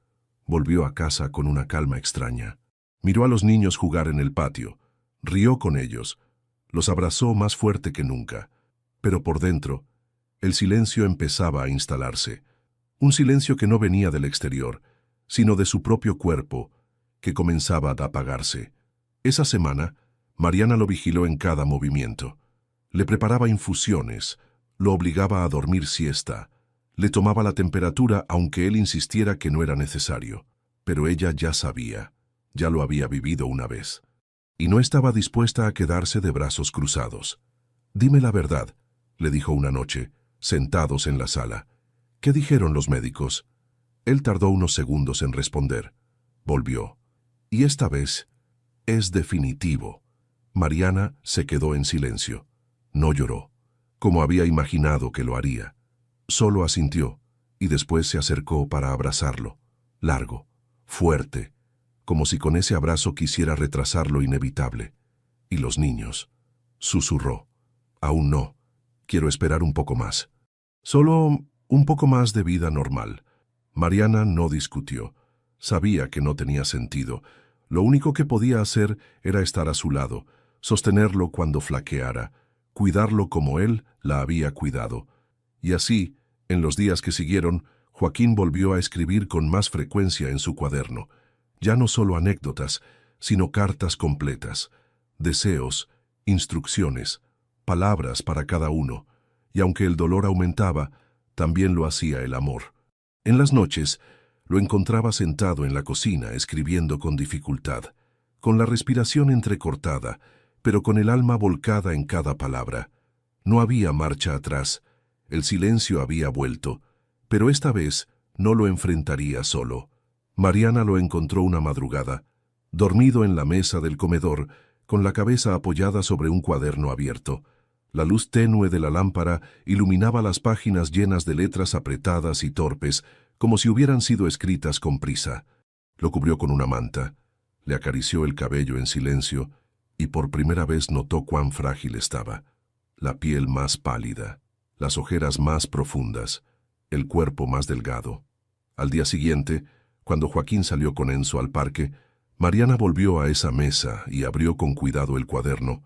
Speaker 1: Volvió a casa con una calma extraña. Miró a los niños jugar en el patio, rió con ellos, los abrazó más fuerte que nunca. Pero por dentro, el silencio empezaba a instalarse. Un silencio que no venía del exterior, sino de su propio cuerpo, que comenzaba a apagarse. Esa semana, Mariana lo vigiló en cada movimiento. Le preparaba infusiones, lo obligaba a dormir siesta, le tomaba la temperatura aunque él insistiera que no era necesario. Pero ella ya sabía, ya lo había vivido una vez. Y no estaba dispuesta a quedarse de brazos cruzados. Dime la verdad, le dijo una noche, sentados en la sala. ¿Qué dijeron los médicos? Él tardó unos segundos en responder. Volvió. Y esta vez es definitivo. Mariana se quedó en silencio. No lloró, como había imaginado que lo haría. Solo asintió, y después se acercó para abrazarlo. Largo, fuerte, como si con ese abrazo quisiera retrasar lo inevitable. ¿Y los niños? Susurró. Aún no. Quiero esperar un poco más. Solo un poco más de vida normal. Mariana no discutió. Sabía que no tenía sentido. Lo único que podía hacer era estar a su lado, sostenerlo cuando flaqueara, cuidarlo como él la había cuidado. Y así, en los días que siguieron, Joaquín volvió a escribir con más frecuencia en su cuaderno. Ya no solo anécdotas, sino cartas completas, deseos, instrucciones, palabras para cada uno. Y aunque el dolor aumentaba, también lo hacía el amor. En las noches, lo encontraba sentado en la cocina escribiendo con dificultad, con la respiración entrecortada, pero con el alma volcada en cada palabra. No había marcha atrás, el silencio había vuelto, pero esta vez no lo enfrentaría solo. Mariana lo encontró una madrugada, dormido en la mesa del comedor, con la cabeza apoyada sobre un cuaderno abierto. La luz tenue de la lámpara iluminaba las páginas llenas de letras apretadas y torpes, como si hubieran sido escritas con prisa. Lo cubrió con una manta, le acarició el cabello en silencio, y por primera vez notó cuán frágil estaba. La piel más pálida, las ojeras más profundas, el cuerpo más delgado. Al día siguiente, cuando Joaquín salió con Enzo al parque, Mariana volvió a esa mesa y abrió con cuidado el cuaderno.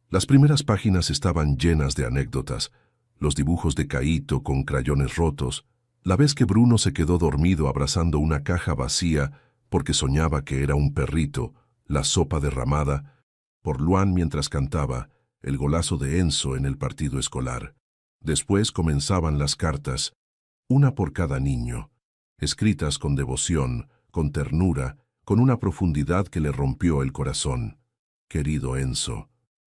Speaker 1: Las primeras páginas estaban llenas de anécdotas, los dibujos de Caíto con crayones rotos, la vez que Bruno se quedó dormido abrazando una caja vacía porque soñaba que era un perrito, la sopa derramada, por Luan mientras cantaba, el golazo de Enzo en el partido escolar. Después comenzaban las cartas, una por cada niño, escritas con devoción, con ternura, con una profundidad que le rompió el corazón. Querido Enzo,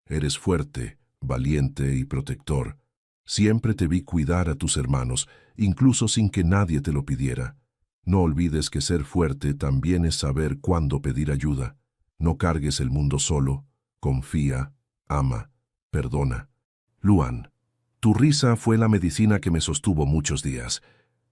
Speaker 1: eres fuerte, valiente y protector. Siempre te vi cuidar a tus hermanos, incluso sin que nadie te lo pidiera. No olvides que ser fuerte también es saber cuándo pedir ayuda. No cargues el mundo solo. Confía, ama, perdona. Luan, tu risa fue la medicina que me sostuvo muchos días.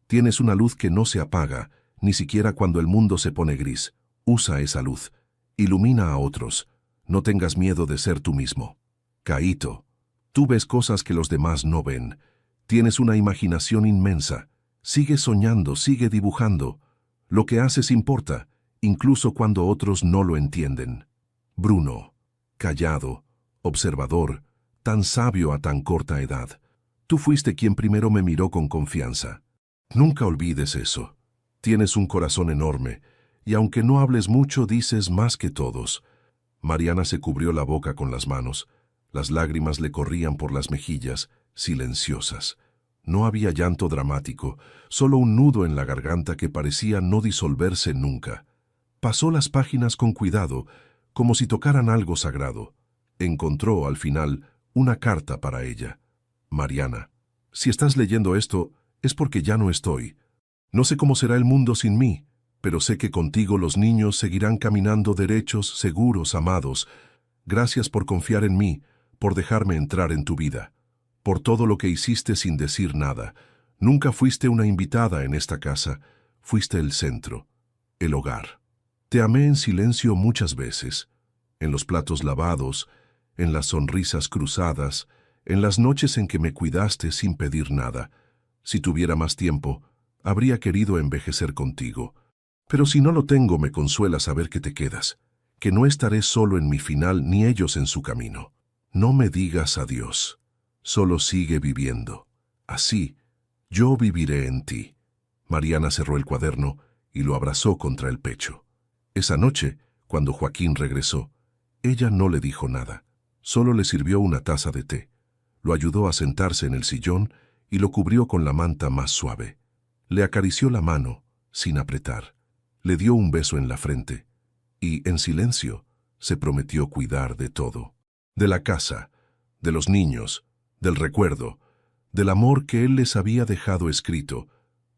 Speaker 1: Tienes una luz que no se apaga, ni siquiera cuando el mundo se pone gris. Usa esa luz. Ilumina a otros. No tengas miedo de ser tú mismo. Caíto, tú ves cosas que los demás no ven. Tienes una imaginación inmensa. Sigue soñando, sigue dibujando. Lo que haces importa, incluso cuando otros no lo entienden. Bruno, callado, observador, tan sabio a tan corta edad. Tú fuiste quien primero me miró con confianza. Nunca olvides eso. Tienes un corazón enorme, y aunque no hables mucho, dices más que todos. Mariana se cubrió la boca con las manos. Las lágrimas le corrían por las mejillas, silenciosas. No había llanto dramático, solo un nudo en la garganta que parecía no disolverse nunca. Pasó las páginas con cuidado, como si tocaran algo sagrado. Encontró, al final, una carta para ella. Mariana, si estás leyendo esto, es porque ya no estoy. No sé cómo será el mundo sin mí, pero sé que contigo los niños seguirán caminando derechos, seguros, amados. Gracias por confiar en mí, por dejarme entrar en tu vida, por todo lo que hiciste sin decir nada. Nunca fuiste una invitada en esta casa, fuiste el centro, el hogar. Te amé en silencio muchas veces, en los platos lavados, en las sonrisas cruzadas, en las noches en que me cuidaste sin pedir nada. Si tuviera más tiempo, habría querido envejecer contigo. Pero si no lo tengo, me consuela saber que te quedas, que no estaré solo en mi final ni ellos en su camino. No me digas adiós, solo sigue viviendo. Así, yo viviré en ti. Mariana cerró el cuaderno y lo abrazó contra el pecho. Esa noche, cuando Joaquín regresó, ella no le dijo nada, solo le sirvió una taza de té. Lo ayudó a sentarse en el sillón y lo cubrió con la manta más suave. Le acarició la mano, sin apretar. Le dio un beso en la frente y, en silencio, se prometió cuidar de todo. De la casa, de los niños, del recuerdo, del amor que él les había dejado escrito,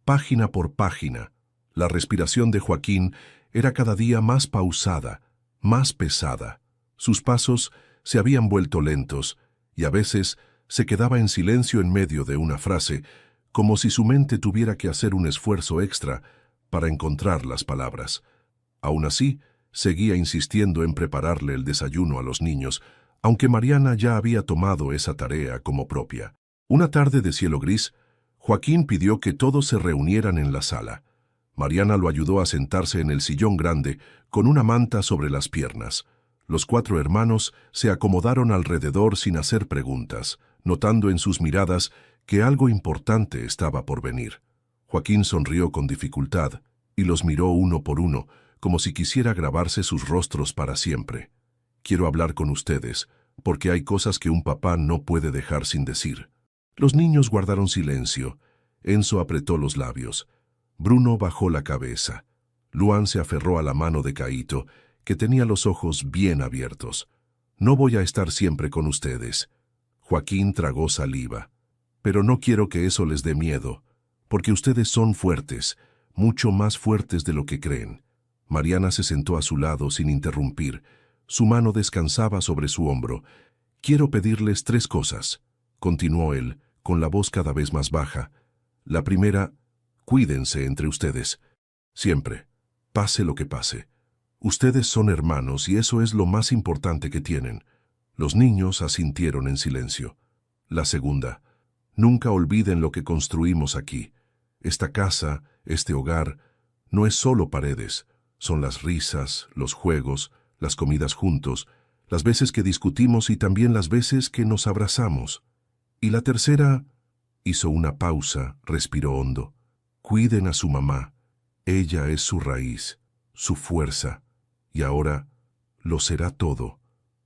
Speaker 1: página por página. La respiración de Joaquín era cada día más pausada, más pesada. Sus pasos se habían vuelto lentos y a veces se quedaba en silencio en medio de una frase, como si su mente tuviera que hacer un esfuerzo extra para encontrar las palabras. Aún así, seguía insistiendo en prepararle el desayuno a los niños, aunque Mariana ya había tomado esa tarea como propia. Una tarde de cielo gris, Joaquín pidió que todos se reunieran en la sala. Mariana lo ayudó a sentarse en el sillón grande, con una manta sobre las piernas. Los 4 hermanos se acomodaron alrededor sin hacer preguntas, notando en sus miradas que algo importante estaba por venir. Joaquín sonrió con dificultad y los miró uno por uno, como si quisiera grabarse sus rostros para siempre. Quiero hablar con ustedes, porque hay cosas que un papá no puede dejar sin decir. Los niños guardaron silencio. Enzo apretó los labios. Bruno bajó la cabeza. Luan se aferró a la mano de Caíto, que tenía los ojos bien abiertos. No voy a estar siempre con ustedes. Joaquín tragó saliva. Pero no quiero que eso les dé miedo, porque ustedes son fuertes, mucho más fuertes de lo que creen. Mariana se sentó a su lado sin interrumpir. Su mano descansaba sobre su hombro. Quiero pedirles 3 cosas, continuó él, con la voz cada vez más baja. La primera, cuídense entre ustedes. Siempre, pase lo que pase. Ustedes son hermanos y eso es lo más importante que tienen. Los niños asintieron en silencio. La segunda, nunca olviden lo que construimos aquí. Esta casa, este hogar, no es solo paredes. Son las risas, los juegos, las comidas juntos, las veces que discutimos y también las veces que nos abrazamos. Y la tercera, hizo una pausa, respiró hondo. Cuiden a su mamá. Ella es su raíz, su fuerza. Y ahora lo será todo.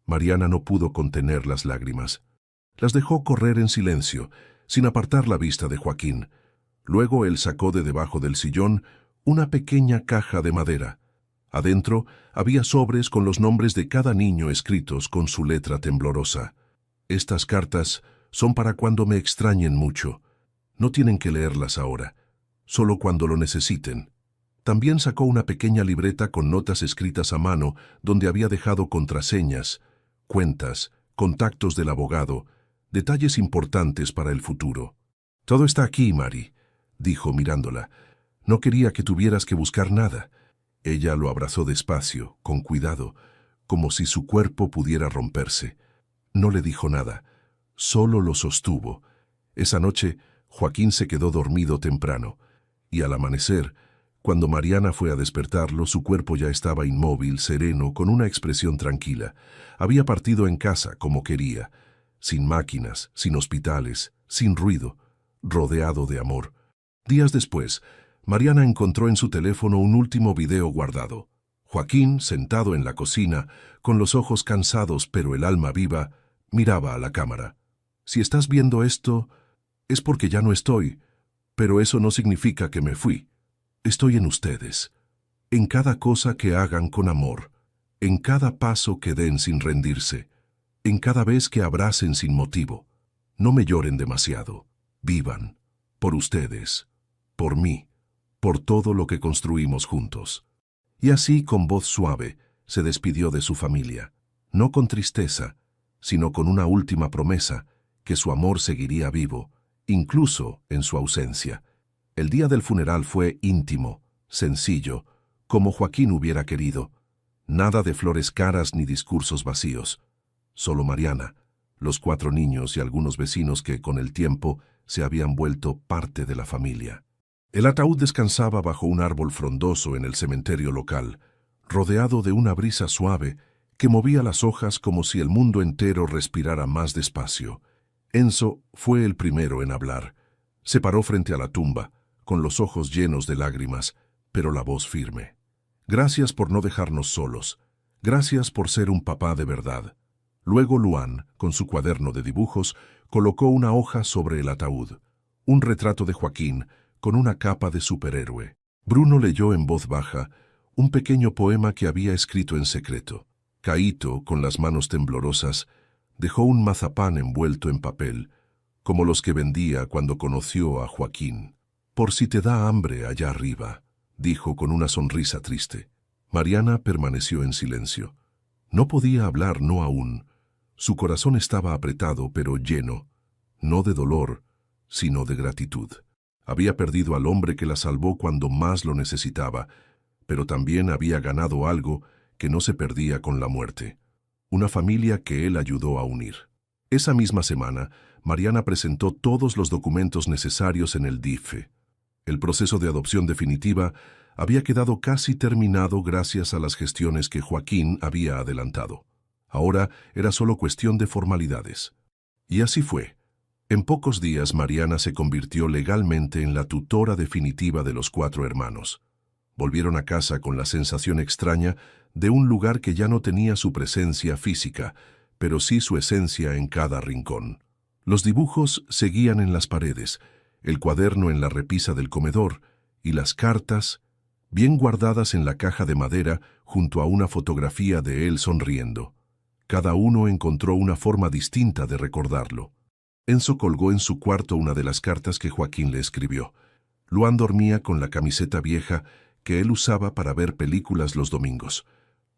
Speaker 1: Mariana no pudo contener las lágrimas. Las dejó correr en silencio, sin apartar la vista de Joaquín. Luego él sacó de debajo del sillón una pequeña caja de madera. Adentro había sobres con los nombres de cada niño escritos con su letra temblorosa. Estas cartas son para cuando me extrañen mucho. No tienen que leerlas ahora, solo cuando lo necesiten. También sacó una pequeña libreta con notas escritas a mano donde había dejado contraseñas, cuentas, contactos del abogado, detalles importantes para el futuro. Todo está aquí, Mari, dijo mirándola. No quería que tuvieras que buscar nada. Ella lo abrazó despacio, con cuidado, como si su cuerpo pudiera romperse. No le dijo nada, solo lo sostuvo. Esa noche, Joaquín se quedó dormido temprano, y al amanecer, cuando Mariana fue a despertarlo, su cuerpo ya estaba inmóvil, sereno, con una expresión tranquila. Había partido en casa como quería. sin máquinas, sin hospitales, sin ruido, rodeado de amor. Días después, Mariana encontró en su teléfono un último video guardado. Joaquín, sentado en la cocina, con los ojos cansados pero el alma viva, miraba a la cámara. Si estás viendo esto, es porque ya no estoy, pero eso no significa que me fui. Estoy en ustedes, en cada cosa que hagan con amor, en cada paso que den sin rendirse, en cada vez que abracen sin motivo. No me lloren demasiado, vivan, por ustedes, por mí, por todo lo que construimos juntos. Y así, con voz suave, se despidió de su familia, no con tristeza, sino con una última promesa, que su amor seguiría vivo, incluso en su ausencia. El día del funeral fue íntimo, sencillo, como Joaquín hubiera querido. Nada de flores caras ni discursos vacíos. Solo Mariana, los 4 niños y algunos vecinos que, con el tiempo, se habían vuelto parte de la familia. El ataúd descansaba bajo un árbol frondoso en el cementerio local, rodeado de una brisa suave que movía las hojas como si el mundo entero respirara más despacio. Enzo fue el primero en hablar. Se paró frente a la tumba, con los ojos llenos de lágrimas, pero la voz firme. Gracias por no dejarnos solos. Gracias por ser un papá de verdad. Luego Luan, con su cuaderno de dibujos, colocó una hoja sobre el ataúd. Un retrato de Joaquín, con una capa de superhéroe. Bruno leyó en voz baja un pequeño poema que había escrito en secreto. Caíto, con las manos temblorosas, dejó un mazapán envuelto en papel, como los que vendía cuando conoció a Joaquín. «Por si te da hambre allá arriba», dijo con una sonrisa triste. Mariana permaneció en silencio. No podía hablar, no aún. Su corazón estaba apretado, pero lleno, no de dolor, sino de gratitud. Había perdido al hombre que la salvó cuando más lo necesitaba, pero también había ganado algo que no se perdía con la muerte. Una familia que él ayudó a unir. Esa misma semana, Mariana presentó todos los documentos necesarios en el DIF. El proceso de adopción definitiva había quedado casi terminado gracias a las gestiones que Joaquín había adelantado. Ahora era solo cuestión de formalidades. Y así fue. En pocos días Mariana se convirtió legalmente en la tutora definitiva de los 4 hermanos. Volvieron a casa con la sensación extraña de un lugar que ya no tenía su presencia física, pero sí su esencia en cada rincón. Los dibujos seguían en las paredes, el cuaderno en la repisa del comedor y las cartas, bien guardadas en la caja de madera junto a una fotografía de él sonriendo. Cada uno encontró una forma distinta de recordarlo. Enzo colgó en su cuarto una de las cartas que Joaquín le escribió. Luan dormía con la camiseta vieja que él usaba para ver películas los domingos.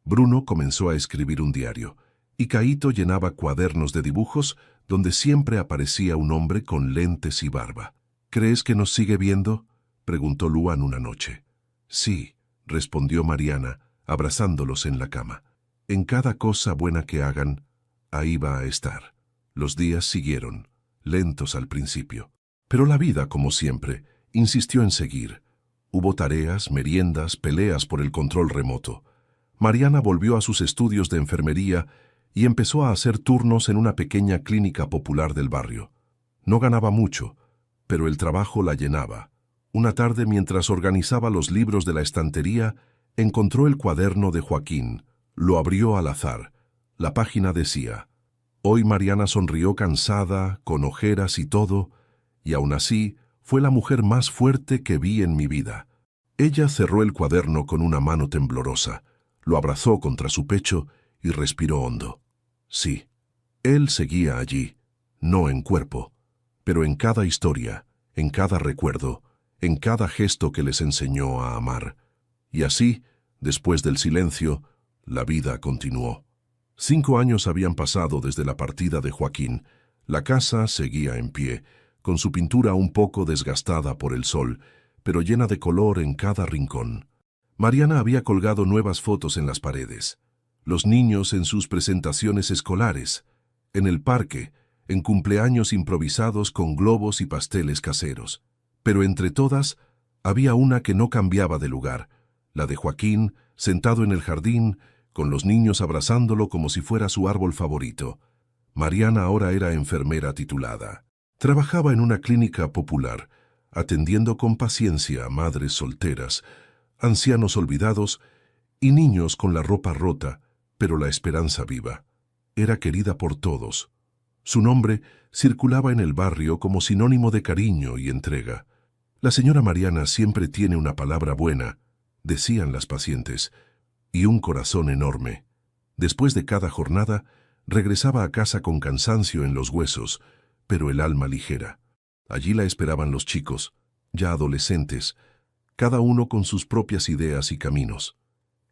Speaker 1: Bruno comenzó a escribir un diario, y Caíto llenaba cuadernos de dibujos donde siempre aparecía un hombre con lentes y barba. «¿Crees que nos sigue viendo?», preguntó Luan una noche. «Sí», respondió Mariana, abrazándolos en la cama. «En cada cosa buena que hagan, ahí va a estar». Los días siguieron, lentos al principio. Pero la vida, como siempre, insistió en seguir. Hubo tareas, meriendas, peleas por el control remoto. Mariana volvió a sus estudios de enfermería y empezó a hacer turnos en una pequeña clínica popular del barrio. No ganaba mucho, pero el trabajo la llenaba. Una tarde, mientras organizaba los libros de la estantería, encontró el cuaderno de Joaquín. Lo abrió al azar. La página decía: «Hoy Mariana sonrió cansada, con ojeras y todo, y aún así fue la mujer más fuerte que vi en mi vida». Ella cerró el cuaderno con una mano temblorosa, lo abrazó contra su pecho y respiró hondo. Sí, él seguía allí, no en cuerpo, pero en cada historia, en cada recuerdo, en cada gesto que les enseñó a amar. Y así, después del silencio, la vida continuó. 5 años habían pasado desde la partida de Joaquín. La casa seguía en pie, con su pintura un poco desgastada por el sol, pero llena de color en cada rincón. Mariana había colgado nuevas fotos en las paredes. Los niños en sus presentaciones escolares, en el parque, en cumpleaños improvisados con globos y pasteles caseros. Pero entre todas, había una que no cambiaba de lugar, la de Joaquín, sentado en el jardín, con los niños abrazándolo como si fuera su árbol favorito. Mariana ahora era enfermera titulada. Trabajaba en una clínica popular, atendiendo con paciencia a madres solteras, ancianos olvidados y niños con la ropa rota, pero la esperanza viva. Era querida por todos. Su nombre circulaba en el barrio como sinónimo de cariño y entrega. La señora Mariana siempre tiene una palabra buena, decían las pacientes, y un corazón enorme. Después de cada jornada, regresaba a casa con cansancio en los huesos, pero el alma ligera. Allí la esperaban los chicos, ya adolescentes, cada uno con sus propias ideas y caminos.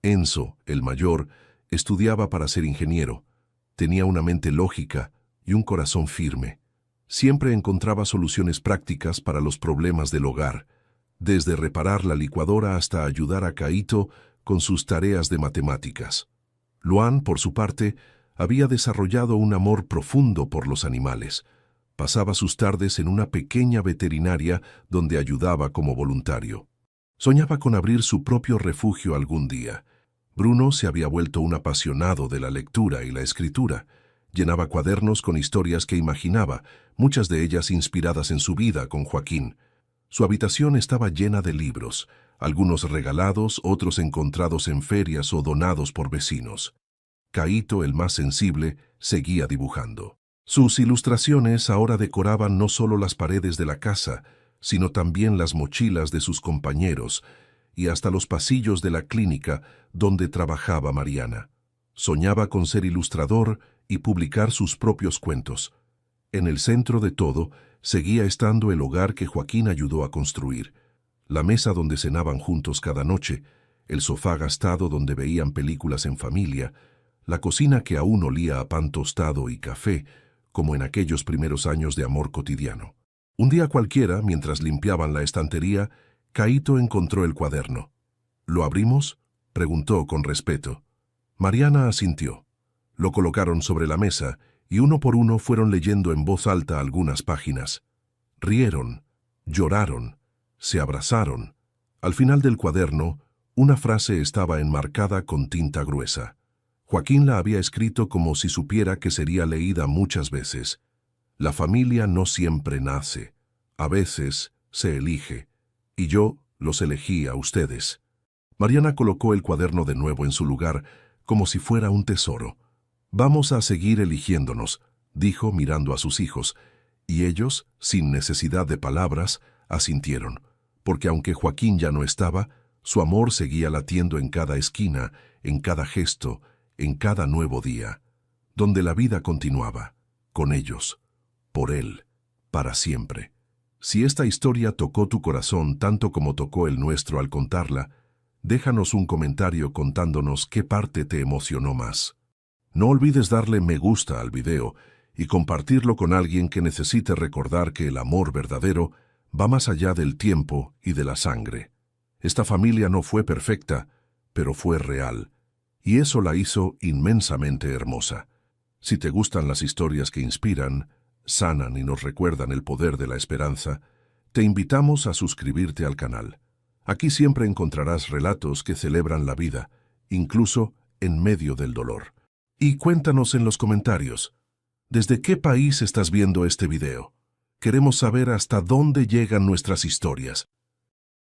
Speaker 1: Enzo, el mayor, estudiaba para ser ingeniero. Tenía una mente lógica y un corazón firme. Siempre encontraba soluciones prácticas para los problemas del hogar, desde reparar la licuadora hasta ayudar a Caíto con sus tareas de matemáticas. Luan, por su parte, había desarrollado un amor profundo por los animales. Pasaba sus tardes en una pequeña veterinaria donde ayudaba como voluntario. Soñaba con abrir su propio refugio algún día. Bruno se había vuelto un apasionado de la lectura y la escritura. Llenaba cuadernos con historias que imaginaba, muchas de ellas inspiradas en su vida con Joaquín. Su habitación estaba llena de libros, algunos regalados, otros encontrados en ferias o donados por vecinos. Caíto, el más sensible, seguía dibujando. Sus ilustraciones ahora decoraban no solo las paredes de la casa, sino también las mochilas de sus compañeros y hasta los pasillos de la clínica donde trabajaba Mariana. Soñaba con ser ilustrador y publicar sus propios cuentos. En el centro de todo seguía estando el hogar que Joaquín ayudó a construir, la mesa donde cenaban juntos cada noche, el sofá gastado donde veían películas en familia, la cocina que aún olía a pan tostado y café, como en aquellos primeros años de amor cotidiano. Un día cualquiera, mientras limpiaban la estantería, Caíto encontró el cuaderno. ¿Lo abrimos?, preguntó con respeto. Mariana asintió. Lo colocaron sobre la mesa y uno por uno fueron leyendo en voz alta algunas páginas. Rieron, lloraron, se abrazaron. Al final del cuaderno, una frase estaba enmarcada con tinta gruesa. Joaquín la había escrito como si supiera que sería leída muchas veces. La familia no siempre nace, a veces se elige, y yo los elegí a ustedes. Mariana colocó el cuaderno de nuevo en su lugar, como si fuera un tesoro. Vamos a seguir eligiéndonos, dijo mirando a sus hijos, y ellos, sin necesidad de palabras, asintieron, porque aunque Joaquín ya no estaba, su amor seguía latiendo en cada esquina, en cada gesto, en cada nuevo día, donde la vida continuaba, con ellos, por él, para siempre. Si esta historia tocó tu corazón tanto como tocó el nuestro al contarla, déjanos un comentario contándonos qué parte te emocionó más. No olvides darle me gusta al video y compartirlo con alguien que necesite recordar que el amor verdadero va más allá del tiempo y de la sangre. Esta familia no fue perfecta, pero fue real, y eso la hizo inmensamente hermosa. Si te gustan las historias que inspiran, sanan y nos recuerdan el poder de la esperanza, te invitamos a suscribirte al canal. Aquí siempre encontrarás relatos que celebran la vida, incluso en medio del dolor. Y cuéntanos en los comentarios, ¿desde qué país estás viendo este video? Queremos saber hasta dónde llegan nuestras historias.